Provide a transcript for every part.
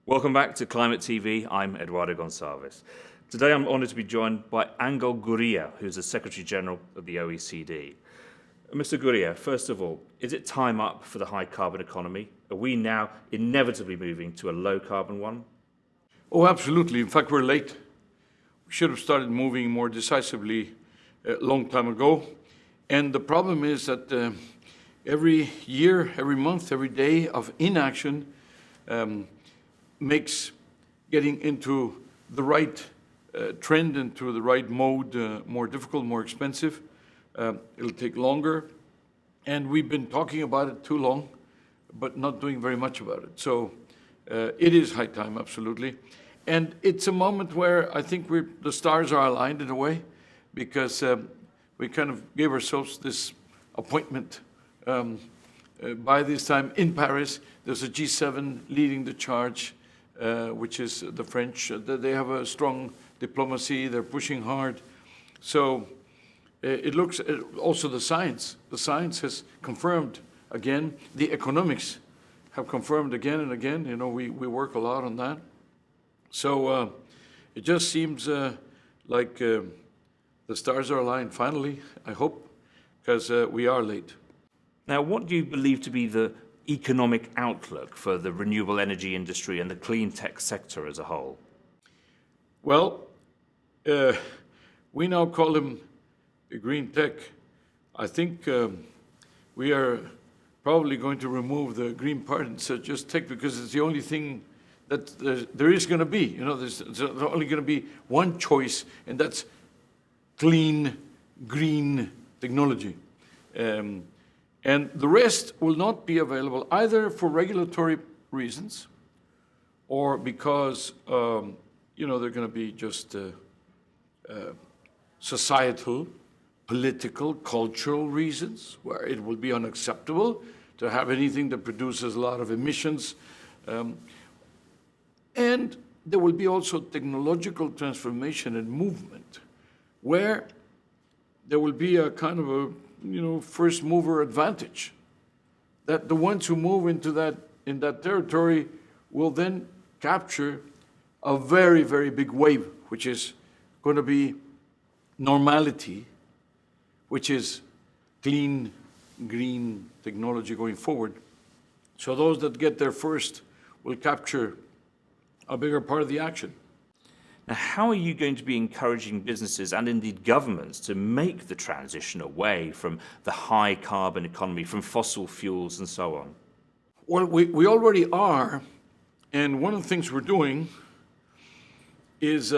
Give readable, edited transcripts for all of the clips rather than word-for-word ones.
Welcome back to Climate TV. I'm Eduardo Gonçalves. Today I'm honoured to be joined by Ángel Gurría, who's the Secretary General of the OECD. Mr. Gurría, first of all, is it time up for the high carbon economy? Are we now inevitably moving to a low carbon one? Oh, absolutely. In fact, we're late. We should have started moving more decisively a long time ago. And the problem is that every year, every month, every day of inaction makes getting into the right trend, into the right mode more difficult, more expensive. It'll take longer. And we've been talking about it too long, but not doing very much about it. So it is high time, absolutely. And it's a moment where I think the stars are aligned in a way, because we kind of gave ourselves this appointment by this time in Paris. There's a G7 leading the charge, which is the French. They have a strong diplomacy. They're pushing hard. So it looks also the science. The science has confirmed again. The economics have confirmed again and again. You know, we work a lot on that. So it just seems like the stars are aligned finally, I hope, because we are late. Now, what do you believe to be the economic outlook for the renewable energy industry and the clean tech sector as a whole? Well, we now call them green tech. I think we are probably going to remove the green part and say just tech, because it's the only thing that there is going to be. You know, there's only going to be one choice, and that's clean, green technology. And the rest will not be available either for regulatory reasons or because, you know, they're going to be just societal, political, cultural reasons, where it will be unacceptable to have anything that produces a lot of emissions. And there will be also technological transformation and movement, where there will be a kind of a, you know, first mover advantage, that the ones who move into in that territory will then capture a very, very big wave, which is going to be normality, which is clean, green technology going forward. So those that get there first will capture a bigger part of the action. Now, how are you going to be encouraging businesses and indeed governments to make the transition away from the high carbon economy, from fossil fuels and so on? Well, we already are, and one of the things we're doing is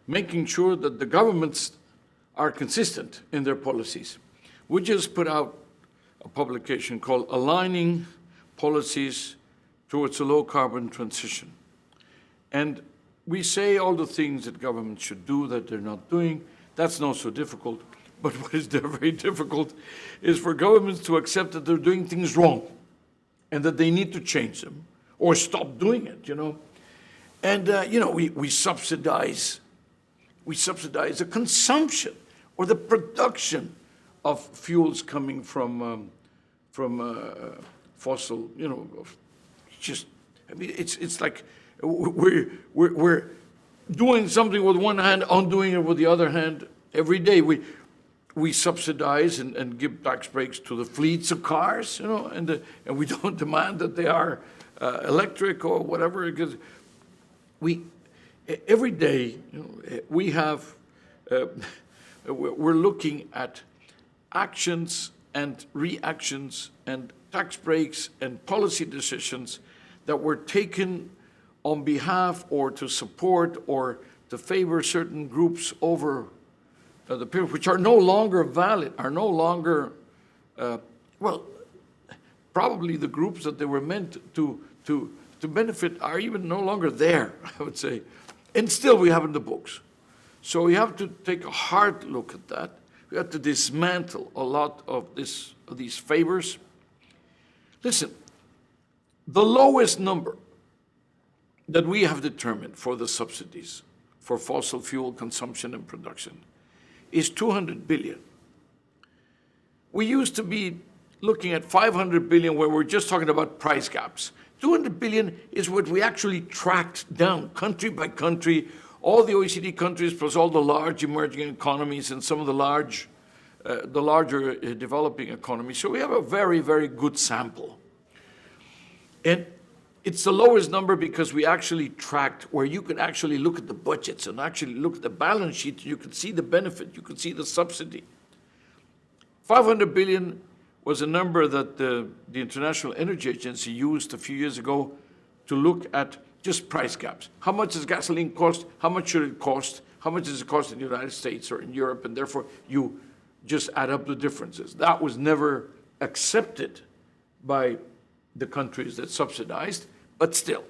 making sure that the governments are consistent in their policies. We just put out a publication called Aligning Policies Towards a Low Carbon Transition. And we say all the things that governments should do that they're not doing. That's not so difficult. But what is very difficult is for governments to accept that they're doing things wrong and that they need to change them or stop doing it, you know. And, you know, we subsidize the consumption or the production of fuels coming from fossil, you know, just, I mean, it's like, we're doing something with one hand, undoing it with the other hand every day. We subsidize and give tax breaks to the fleets of cars, you know, and we don't demand that they are electric or whatever, because every day, you know, we have we're looking at actions and reactions and tax breaks and policy decisions that were taken on behalf or to support or to favor certain groups over the period, which are no longer valid, are no longer, well, probably the groups that they were meant to benefit are even no longer there, I would say. And still we have in the books. So we have to take a hard look at that. We have to dismantle a lot of these favors. Listen, the lowest number that we have determined for the subsidies for fossil fuel consumption and production is 200 billion. We used to be looking at 500 billion where we're just talking about price gaps. 200 billion is what we actually tracked down, country by country, all the OECD countries plus all the large emerging economies and some of the larger developing economies. So we have a very, very good sample. And it's the lowest number because we actually tracked where you can actually look at the budgets and actually look at the balance sheet. You can see the benefit, you can see the subsidy. 500 billion was a number that the International Energy Agency used a few years ago to look at just price gaps. How much does gasoline cost? How much should it cost? How much does it cost in the United States or in Europe? And therefore, you just add up the differences. That was never accepted by the countries that subsidized, but still.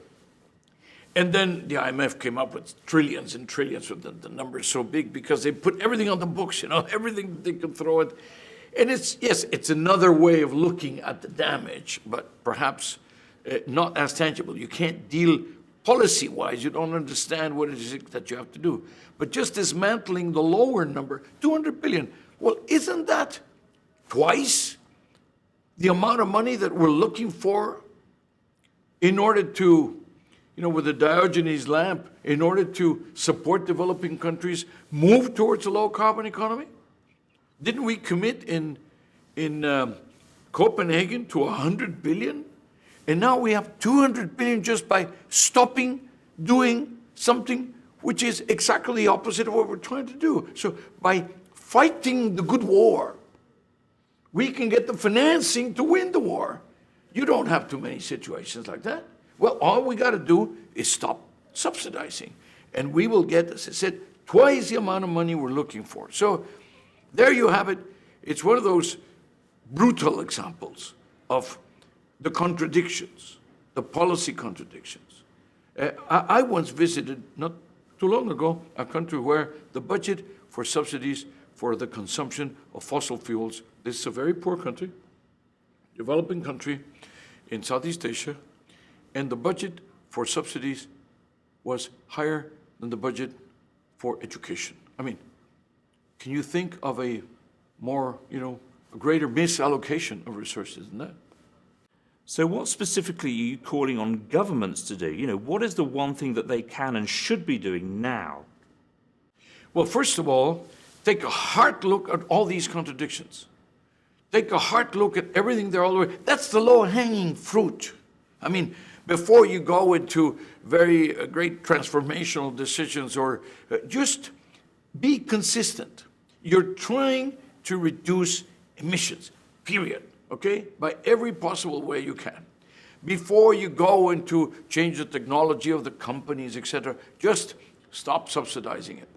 And then the IMF came up with trillions and trillions, with the numbers so big because they put everything on the books, everything they could throw it. And it's another way of looking at the damage, but perhaps not as tangible. You can't deal policy-wise. You don't understand what it is that you have to do. But just dismantling the lower number, 200 billion, well, isn't that twice the amount of money that we're looking for in order to, with the Diogenes lamp, in order to support developing countries move towards a low-carbon economy? Didn't we commit in Copenhagen to 100 billion? And now we have 200 billion just by stopping doing something which is exactly the opposite of what we're trying to do. So by fighting the good war, we can get the financing to win the war. You don't have too many situations like that. Well, all we got to do is stop subsidizing. And we will get, as I said, twice the amount of money we're looking for. So there you have it. It's one of those brutal examples of the contradictions, the policy contradictions. I once visited, not too long ago, a country where the budget for subsidies for the consumption of fossil fuels, this is a very poor country, developing country in Southeast Asia, and the budget for subsidies was higher than the budget for education. I mean, can you think of a more, a greater misallocation of resources than that? So what specifically are you calling on governments to do? What is the one thing that they can and should be doing now? Well, first of all, take a hard look at all these contradictions. Take a hard look at everything there all the way. That's the low-hanging fruit. I mean, before you go into very great transformational decisions or just be consistent. You're trying to reduce emissions, period, okay? By every possible way you can. Before you go into change the technology of the companies, etc., just stop subsidizing it.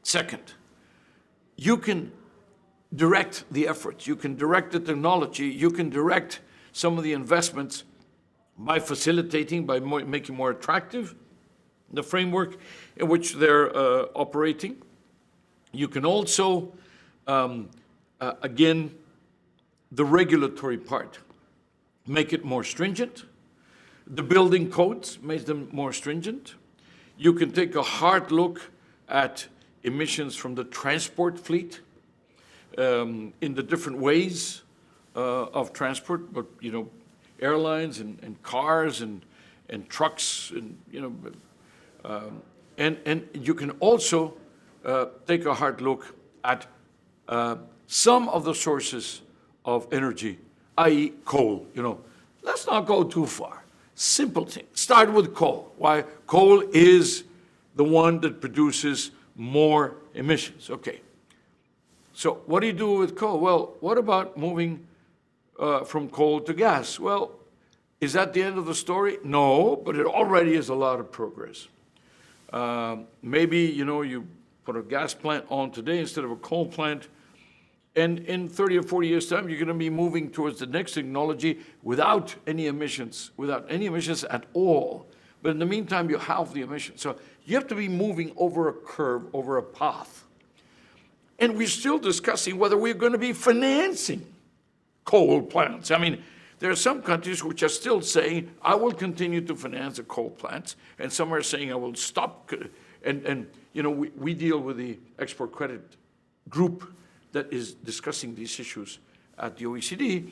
Second, you can direct the efforts, you can direct the technology, you can direct some of the investments by facilitating, by making more attractive the framework in which they're operating. You can also, again, the regulatory part, make it more stringent. The building codes make them more stringent. You can take a hard look at emissions from the transport fleet in the different ways of transport, but airlines and cars and trucks and and you can also take a hard look at some of the sources of energy, i.e. coal. Let's not go too far. Simple thing. Start with coal. Why? Coal is the one that produces more emissions. Okay. So what do you do with coal? Well, what about moving from coal to gas? Well, is that the end of the story? No, but it already is a lot of progress. Maybe, you put a gas plant on today instead of a coal plant, and in 30 or 40 years' time, you're going to be moving towards the next technology without any emissions at all. But in the meantime, you halve the emissions. So you have to be moving over a curve, over a path. And we're still discussing whether we're going to be financing coal plants. I mean, there are some countries which are still saying, I will continue to finance the coal plants, and some are saying I will stop. And we deal with the export credit group that is discussing these issues at the OECD.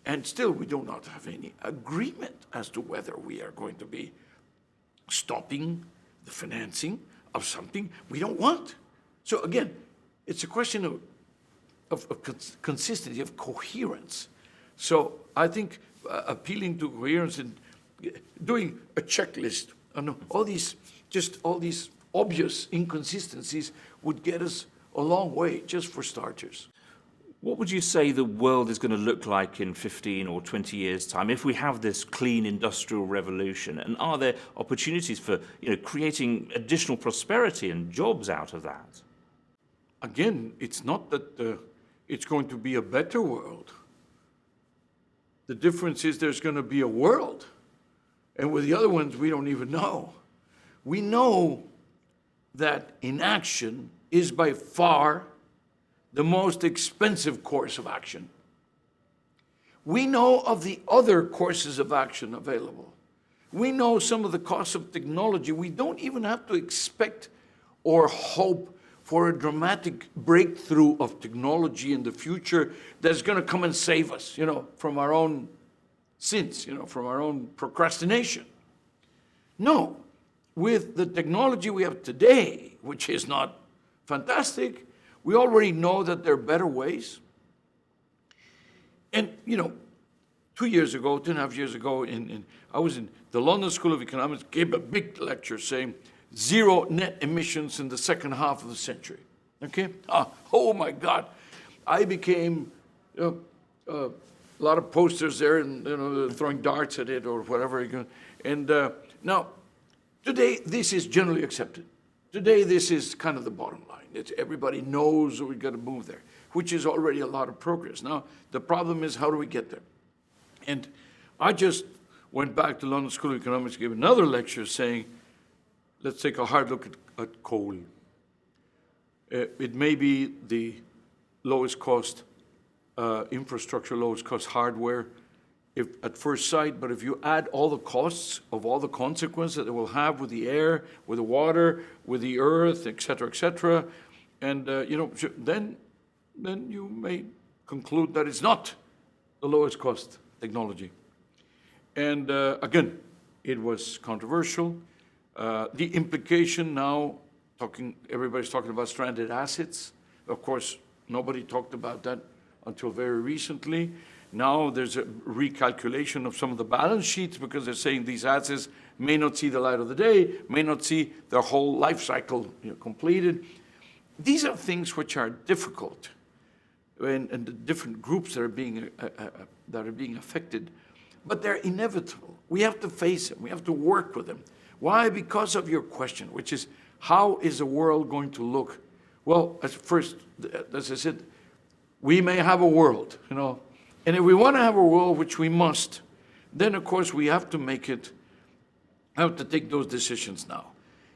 And still, we do not have any agreement as to whether we are going to be stopping the financing of something we don't want. So again, it's a question of consistency, of coherence. So I think appealing to coherence and doing a checklist on all these obvious inconsistencies would get us a long way, just for starters. What would you say the world is going to look like in 15 or 20 years' time if we have this clean industrial revolution? And are there opportunities for creating additional prosperity and jobs out of that? Again, it's not that it's going to be a better world. The difference is there's going to be a world. And with the other ones, we don't even know. We know that inaction is by far the most expensive course of action. We know of the other courses of action available. We know some of the costs of technology. We don't even have to expect or hope for a dramatic breakthrough of technology in the future that's going to come and save us, from our own sins, from our own procrastination. No, with the technology we have today, which is not fantastic, we already know that there are better ways. And, 2 years ago, 2.5 years ago, I was in the London School of Economics, gave a big lecture saying, zero net emissions in the second half of the century. Okay? Oh my God. I became a lot of posters there and throwing darts at it or whatever. And now, today, this is generally accepted. Today, this is kind of the bottom line. Everybody knows we've got to move there, which is already a lot of progress. Now, the problem is, how do we get there? And I just went back to London School of Economics, gave another lecture saying, let's take a hard look at coal. It may be the lowest cost infrastructure, lowest cost hardware at first sight, but if you add all the costs of all the consequences that it will have with the air, with the water, with the earth, et cetera, and then you may conclude that it's not the lowest cost technology. And again, it was controversial. The implication now, everybody's talking about stranded assets. Of course, nobody talked about that until very recently. Now there's a recalculation of some of the balance sheets because they're saying these assets may not see the light of the day, may not see their whole life cycle completed. These are things which are difficult, and the different groups that are being affected, but they're inevitable. We have to face them. We have to work with them. Why? Because of your question, which is, how is the world going to look? Well, first, as I said, we may have a world, and if we want to have a world, which we must, then of course we have to take those decisions now.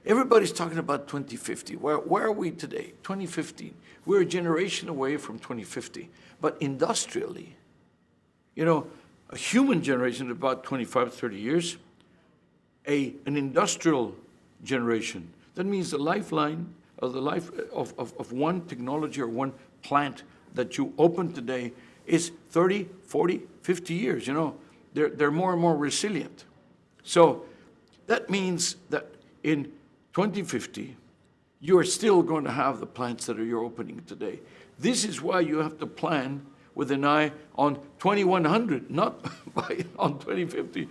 Everybody's talking about 2050. Where are we today? 2015. We're a generation away from 2050. But industrially, a human generation is about 25, 30 years. An industrial generation, that means the lifeline of the life of one technology or one plant that you open today is 30, 40, 50 years. They're more and more resilient. So that means that in 2050, you are still going to have the plants that you're opening today. This is why you have to plan with an eye on 2100, not on 2050.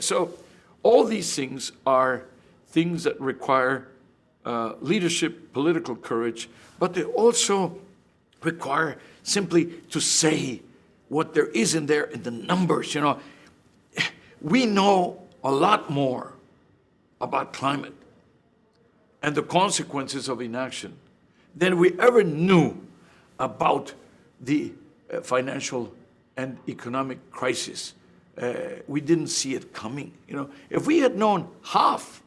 So all these things are things that require leadership, political courage, but they also require simply to say what there is in there in the numbers. We know a lot more about climate and the consequences of inaction than we ever knew about the financial and economic crisis. We didn't see it coming. If we had known half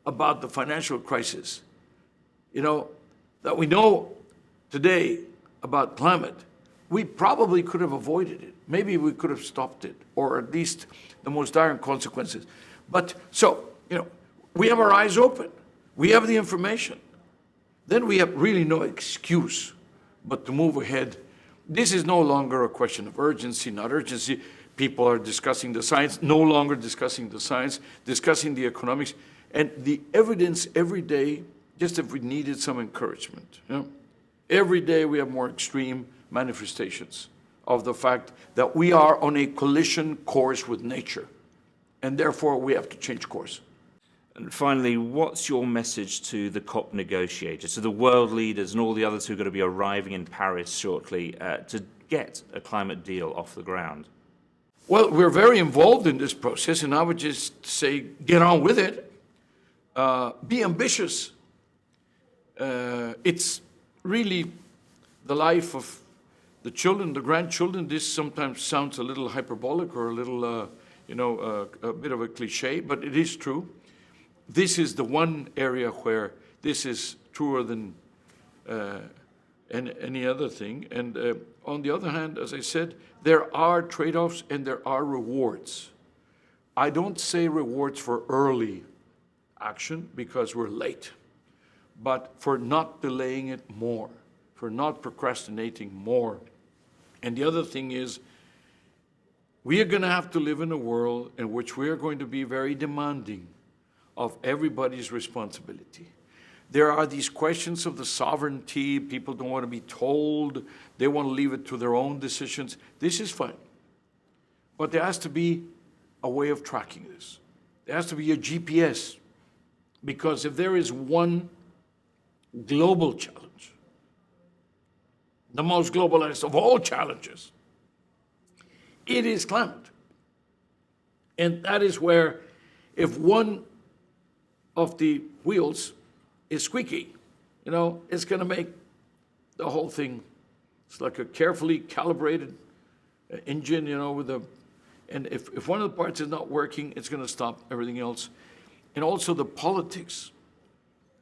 about the financial crisis, that we know today about climate, we probably could have avoided it. Maybe we could have stopped it, or at least the most dire consequences. But so, we have our eyes open. We have the information. Then we have really no excuse but to move ahead this is no longer a question of urgency, not urgency. People are discussing the science, no longer discussing the science, discussing the economics, and the evidence every day, just if we needed some encouragement. You know? Every day we have more extreme manifestations of the fact that we are on a collision course with nature, and therefore we have to change course. And finally, what's your message to the COP negotiators, to the world leaders and all the others who are going to be arriving in Paris shortly to get a climate deal off the ground? Well, we're very involved in this process, and I would just say, get on with it. Be ambitious. It's really the life of the children, the grandchildren. This sometimes sounds a little hyperbolic or a little, a bit of a cliche, but it is true. This is the one area where this is truer than any other thing. And on the other hand, as I said, there are trade-offs and there are rewards. I don't say rewards for early action because we're late, but for not delaying it more, for not procrastinating more. And the other thing is, we are going to have to live in a world in which we are going to be very demanding of everybody's responsibility. There are these questions of the sovereignty. People don't want to be told. They want to leave it to their own decisions. This is fine. But there has to be a way of tracking this. There has to be a GPS. Because if there is one global challenge, the most globalized of all challenges, it is climate. And that is where if one of the wheels is squeaky, it's going to make the whole thing, it's like a carefully calibrated engine, and if one of the parts is not working, it's going to stop everything else. And also the politics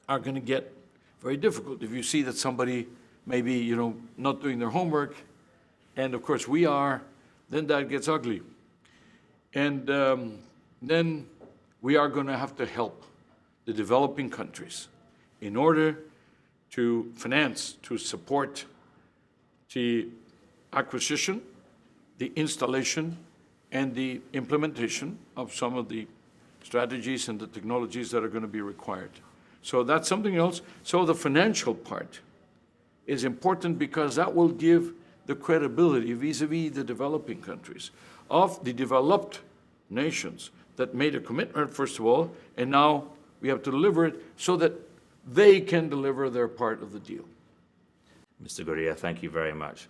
are going to get very difficult. If you see that somebody maybe, not doing their homework, and of course we are, then that gets ugly. And then we are going to have to help the developing countries in order to finance, to support the acquisition, the installation, and the implementation of some of the strategies and the technologies that are going to be required. So that's something else. So the financial part is important because that will give the credibility vis-a-vis the developing countries of the developed nations that made a commitment, first of all, and now we have to deliver it so that they can deliver their part of the deal. Mr. Gurría, thank you very much.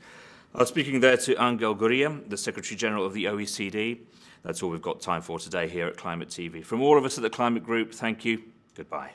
I was speaking there to Ángel Gurría, the Secretary General of the OECD. That's all we've got time for today here at Climate TV. From all of us at the Climate Group, thank you. Goodbye.